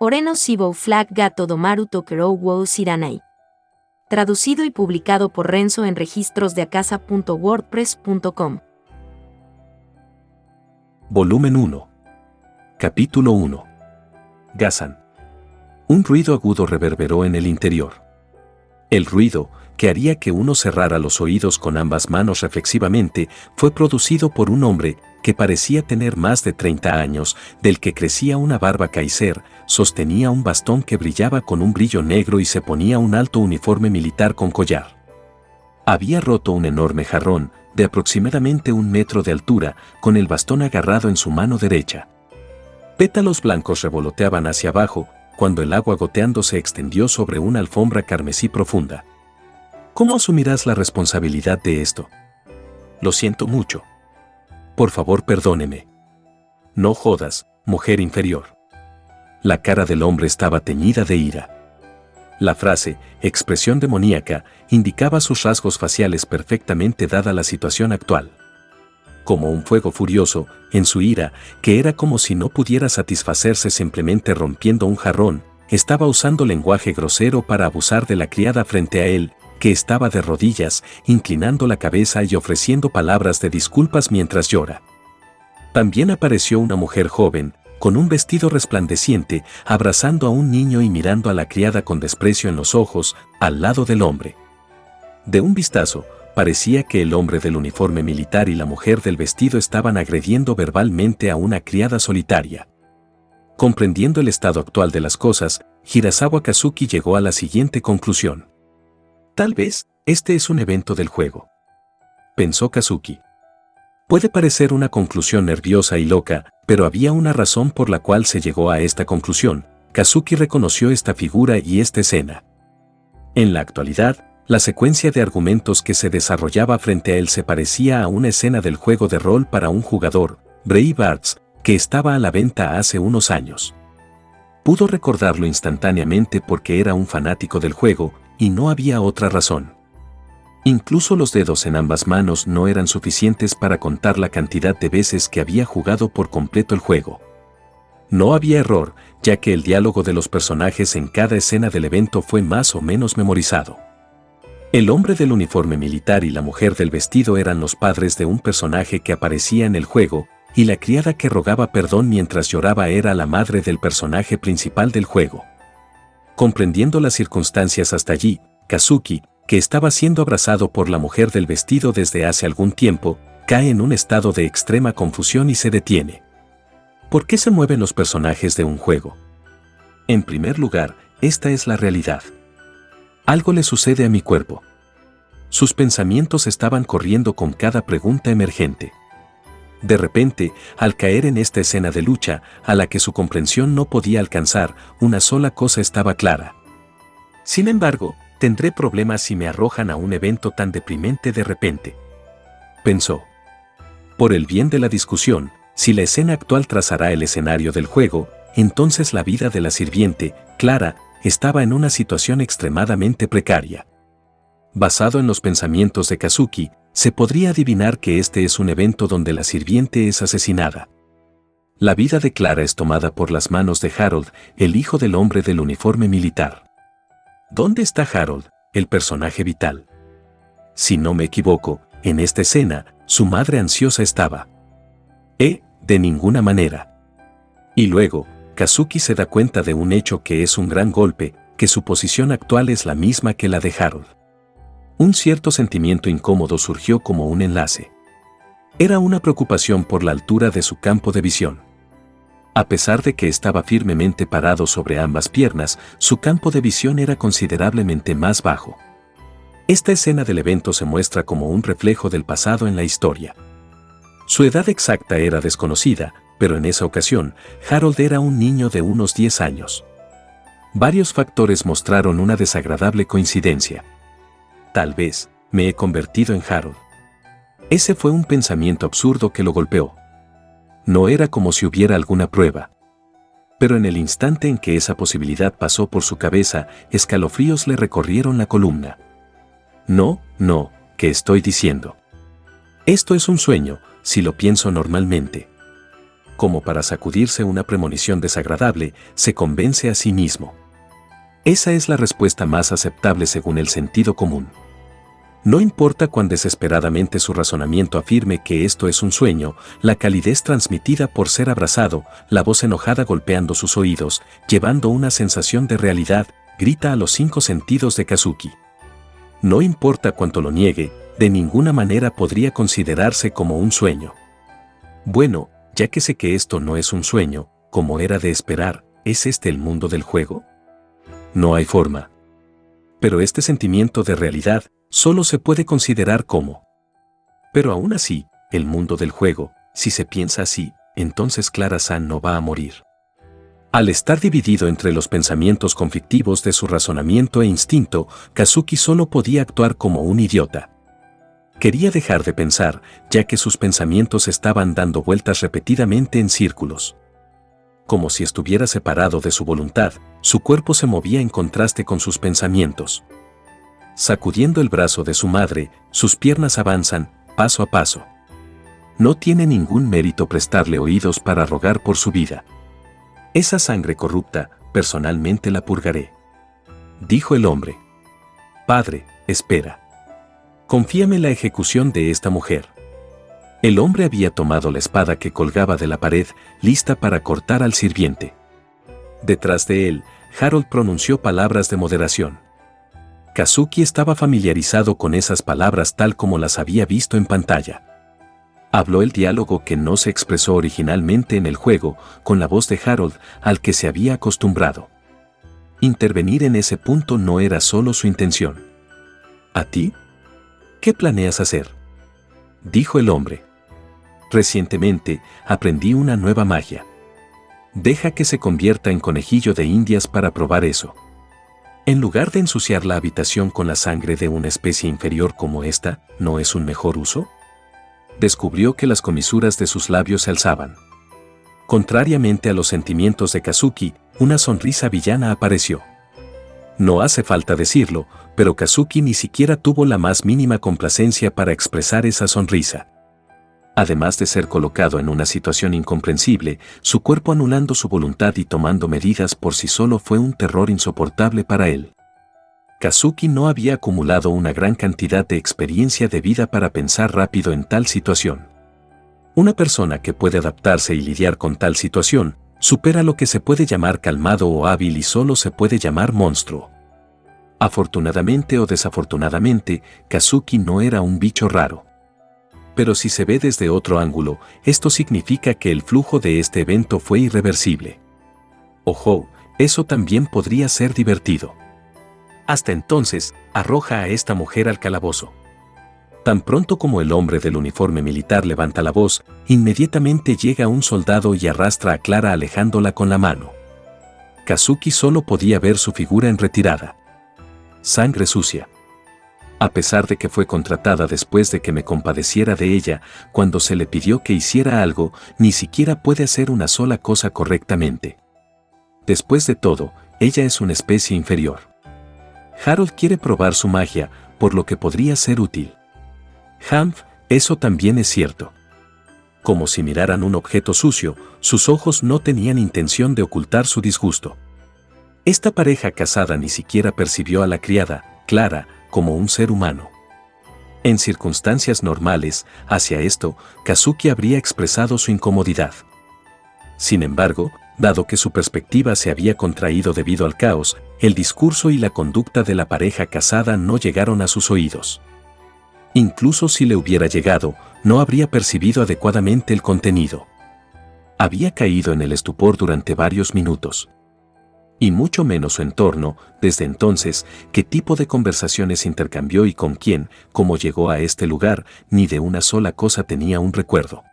Oreno Sibou Flag Gato Domaru Tokerou Wou Siranai. Traducido y publicado por Renzo en registrosdeacasa.wordpress.com. Volumen 1. Capítulo 1. Ghazan. Un ruido agudo reverberó en el interior. El ruido, que haría que uno cerrara los oídos con ambas manos reflexivamente, fue producido por un hombre que parecía tener más de 30 años, del que crecía una barba Kaiser, sostenía un bastón que brillaba con un brillo negro y se ponía un alto uniforme militar con collar. Había roto un enorme jarrón, de aproximadamente 1 metro de altura, con el bastón agarrado en su mano derecha. Pétalos blancos revoloteaban hacia abajo, cuando el agua goteando se extendió sobre una alfombra carmesí profunda. ¿Cómo asumirás la responsabilidad de esto? Lo siento mucho. Por favor, perdóneme. No jodas, mujer inferior. La cara del hombre estaba teñida de ira. La frase, expresión demoníaca, indicaba sus rasgos faciales perfectamente dada la situación actual. Como un fuego furioso, en su ira, que era como si no pudiera satisfacerse simplemente rompiendo un jarrón, estaba usando lenguaje grosero para abusar de la criada frente a él, que estaba de rodillas, inclinando la cabeza y ofreciendo palabras de disculpas mientras llora. También apareció una mujer joven, con un vestido resplandeciente, abrazando a un niño y mirando a la criada con desprecio en los ojos, al lado del hombre. De un vistazo, parecía que el hombre del uniforme militar y la mujer del vestido estaban agrediendo verbalmente a una criada solitaria. Comprendiendo el estado actual de las cosas, Hirasawa Kazuki llegó a la siguiente conclusión. Tal vez, este es un evento del juego, pensó Kazuki. Puede parecer una conclusión nerviosa y loca, pero había una razón por la cual se llegó a esta conclusión. Kazuki reconoció esta figura y esta escena. En la actualidad, la secuencia de argumentos que se desarrollaba frente a él se parecía a una escena del juego de rol para un jugador, Brave Arts, que estaba a la venta hace unos años. Pudo recordarlo instantáneamente porque era un fanático del juego, y no había otra razón. Incluso los dedos en ambas manos no eran suficientes para contar la cantidad de veces que había jugado por completo el juego. No había error, ya que el diálogo de los personajes en cada escena del evento fue más o menos memorizado. El hombre del uniforme militar y la mujer del vestido eran los padres de un personaje que aparecía en el juego, y la criada que rogaba perdón mientras lloraba era la madre del personaje principal del juego. Comprendiendo las circunstancias hasta allí, Kazuki, que estaba siendo abrazado por la mujer del vestido desde hace algún tiempo, cae en un estado de extrema confusión y se detiene. ¿Por qué se mueven los personajes de un juego? En primer lugar, esta es la realidad. Algo le sucede a mi cuerpo. Sus pensamientos estaban corriendo con cada pregunta emergente. De repente, al caer en esta escena de lucha, a la que su comprensión no podía alcanzar, una sola cosa estaba clara. Sin embargo, tendré problemas si me arrojan a un evento tan deprimente de repente, pensó. Por el bien de la discusión, si la escena actual trazará el escenario del juego, entonces la vida de la sirviente, Clara, estaba en una situación extremadamente precaria. Basado en los pensamientos de Kazuki, se podría adivinar que este es un evento donde la sirviente es asesinada. La vida de Clara es tomada por las manos de Harold, el hijo del hombre del uniforme militar. ¿Dónde está Harold, el personaje vital? Si no me equivoco, en esta escena, su madre ansiosa estaba. De ninguna manera. Y luego, Kazuki se da cuenta de un hecho que es un gran golpe, que su posición actual es la misma que la de Harold. Un cierto sentimiento incómodo surgió como un enlace. Era una preocupación por la altura de su campo de visión. A pesar de que estaba firmemente parado sobre ambas piernas, su campo de visión era considerablemente más bajo. Esta escena del evento se muestra como un reflejo del pasado en la historia. Su edad exacta era desconocida, pero en esa ocasión, Harold era un niño de unos 10 años. Varios factores mostraron una desagradable coincidencia. Tal vez, me he convertido en Harold. Ese fue un pensamiento absurdo que lo golpeó. No era como si hubiera alguna prueba. Pero en el instante en que esa posibilidad pasó por su cabeza, escalofríos le recorrieron la columna. No, ¿qué estoy diciendo? Esto es un sueño, si lo pienso normalmente. como para sacudirse una premonición desagradable, se convence a sí mismo. Esa es la respuesta más aceptable según el sentido común. No importa cuán desesperadamente su razonamiento afirme que esto es un sueño, la calidez transmitida por ser abrazado, la voz enojada golpeando sus oídos, llevando una sensación de realidad, grita a los 5 sentidos de Kazuki. No importa cuánto lo niegue, de ninguna manera podría considerarse como un sueño. Bueno, ya que sé que esto no es un sueño, como era de esperar, ¿es este el mundo del juego? No hay forma. Pero este sentimiento de realidad solo se puede considerar como. Pero aún así, el mundo del juego, si se piensa así, entonces Clara-san no va a morir. Al estar dividido entre los pensamientos conflictivos de su razonamiento e instinto, Kazuki solo podía actuar como un idiota. Quería dejar de pensar, ya que sus pensamientos estaban dando vueltas repetidamente en círculos. Como si estuviera separado de su voluntad, su cuerpo se movía en contraste con sus pensamientos. Sacudiendo el brazo de su madre, sus piernas avanzan, paso a paso. No tiene ningún mérito prestarle oídos para rogar por su vida. Esa sangre corrupta, personalmente la purgaré. Dijo el hombre. Padre, espera. Confíame la ejecución de esta mujer. El hombre había tomado la espada que colgaba de la pared, lista para cortar al sirviente. Detrás de él, Harold pronunció palabras de moderación. Kazuki estaba familiarizado con esas palabras tal como las había visto en pantalla. Habló el diálogo que no se expresó originalmente en el juego, con la voz de Harold al que se había acostumbrado. Intervenir en ese punto no era solo su intención. ¿A ti? ¿Qué planeas hacer?, dijo el hombre. Recientemente, aprendí una nueva magia. Deja que se convierta en conejillo de indias para probar eso. En lugar de ensuciar la habitación con la sangre de una especie inferior como esta, ¿no es un mejor uso? Descubrió que las comisuras de sus labios se alzaban. Contrariamente a los sentimientos de Kazuki, una sonrisa villana apareció. No hace falta decirlo, pero Kazuki ni siquiera tuvo la más mínima complacencia para expresar esa sonrisa. Además de ser colocado en una situación incomprensible, su cuerpo anulando su voluntad y tomando medidas por sí solo fue un terror insoportable para él. Kazuki no había acumulado una gran cantidad de experiencia de vida para pensar rápido en tal situación. Una persona que puede adaptarse y lidiar con tal situación, supera lo que se puede llamar calmado o hábil y solo se puede llamar monstruo. Afortunadamente o desafortunadamente, Kazuki no era un bicho raro. Pero si se ve desde otro ángulo, esto significa que el flujo de este evento fue irreversible. Ojo, eso también podría ser divertido. Hasta entonces, arroja a esta mujer al calabozo. Tan pronto como el hombre del uniforme militar levanta la voz, inmediatamente llega un soldado y arrastra a Clara alejándola con la mano. Kazuki solo podía ver su figura en retirada. Sangre sucia. A pesar de que fue contratada después de que me compadeciera de ella, cuando se le pidió que hiciera algo, ni siquiera puede hacer una sola cosa correctamente. Después de todo, ella es una especie inferior. Harold quiere probar su magia, por lo que podría ser útil. Humph, eso también es cierto. Como si miraran un objeto sucio, sus ojos no tenían intención de ocultar su disgusto. Esta pareja casada ni siquiera percibió a la criada, Clara, como un ser humano. En circunstancias normales, hacia esto, Kazuki habría expresado su incomodidad. Sin embargo, dado que su perspectiva se había contraído debido al caos, el discurso y la conducta de la pareja casada no llegaron a sus oídos. Incluso si le hubiera llegado, no habría percibido adecuadamente el contenido. Había caído en el estupor durante varios minutos. Y mucho menos su entorno, desde entonces, qué tipo de conversaciones intercambió y con quién, cómo llegó a este lugar, ni de una sola cosa tenía un recuerdo.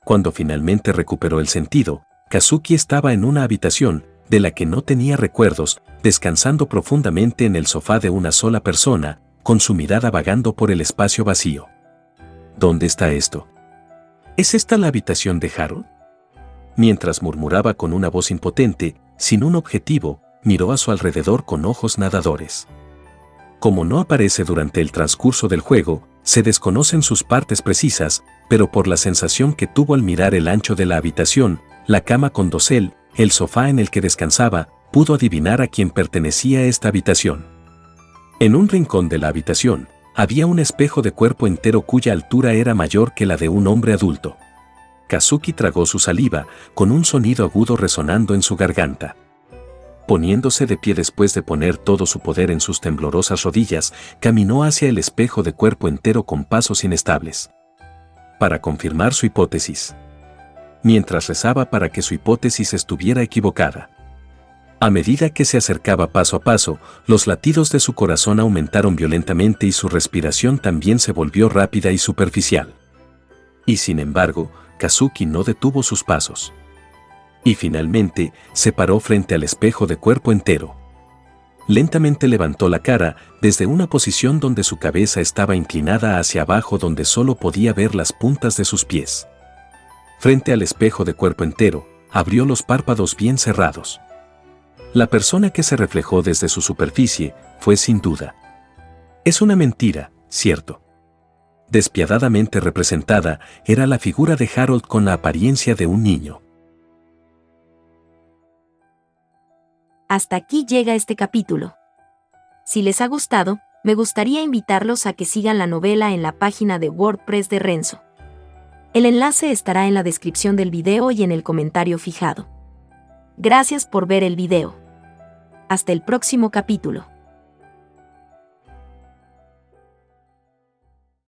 Cuando finalmente recuperó el sentido, Kazuki estaba en una habitación, de la que no tenía recuerdos, descansando profundamente en el sofá de una sola persona, con su mirada vagando por el espacio vacío. ¿Dónde está esto? ¿Es esta la habitación de Harold? Mientras murmuraba con una voz impotente, sin un objetivo, miró a su alrededor con ojos nadadores. Como no aparece durante el transcurso del juego, Se desconocen sus partes precisas, pero por la sensación que tuvo al mirar el ancho de la habitación, la cama con dosel, el sofá en el que descansaba, pudo adivinar a quién pertenecía esta habitación. En un rincón de la habitación, había un espejo de cuerpo entero cuya altura era mayor que la de un hombre adulto. Kazuki tragó su saliva, con un sonido agudo resonando en su garganta. Poniéndose de pie después de poner todo su poder en sus temblorosas rodillas, caminó hacia el espejo de cuerpo entero con pasos inestables. Para confirmar su hipótesis. Mientras rezaba para que su hipótesis estuviera equivocada. A medida que se acercaba paso a paso, los latidos de su corazón aumentaron violentamente y su respiración también se volvió rápida y superficial. Y sin embargo, Kazuki no detuvo sus pasos. Y finalmente, se paró frente al espejo de cuerpo entero. Lentamente levantó la cara, desde una posición donde su cabeza estaba inclinada hacia abajo donde solo podía ver las puntas de sus pies. Frente al espejo de cuerpo entero, abrió los párpados bien cerrados. La persona que se reflejó desde su superficie fue sin duda. Es una mentira, ¿cierto? Despiadadamente representada, era la figura de Harold con la apariencia de un niño. Hasta aquí llega este capítulo. Si les ha gustado, me gustaría invitarlos a que sigan la novela en la página de WordPress de Renzo. El enlace estará en la descripción del video y en el comentario fijado. Gracias por ver el video. Hasta el próximo capítulo.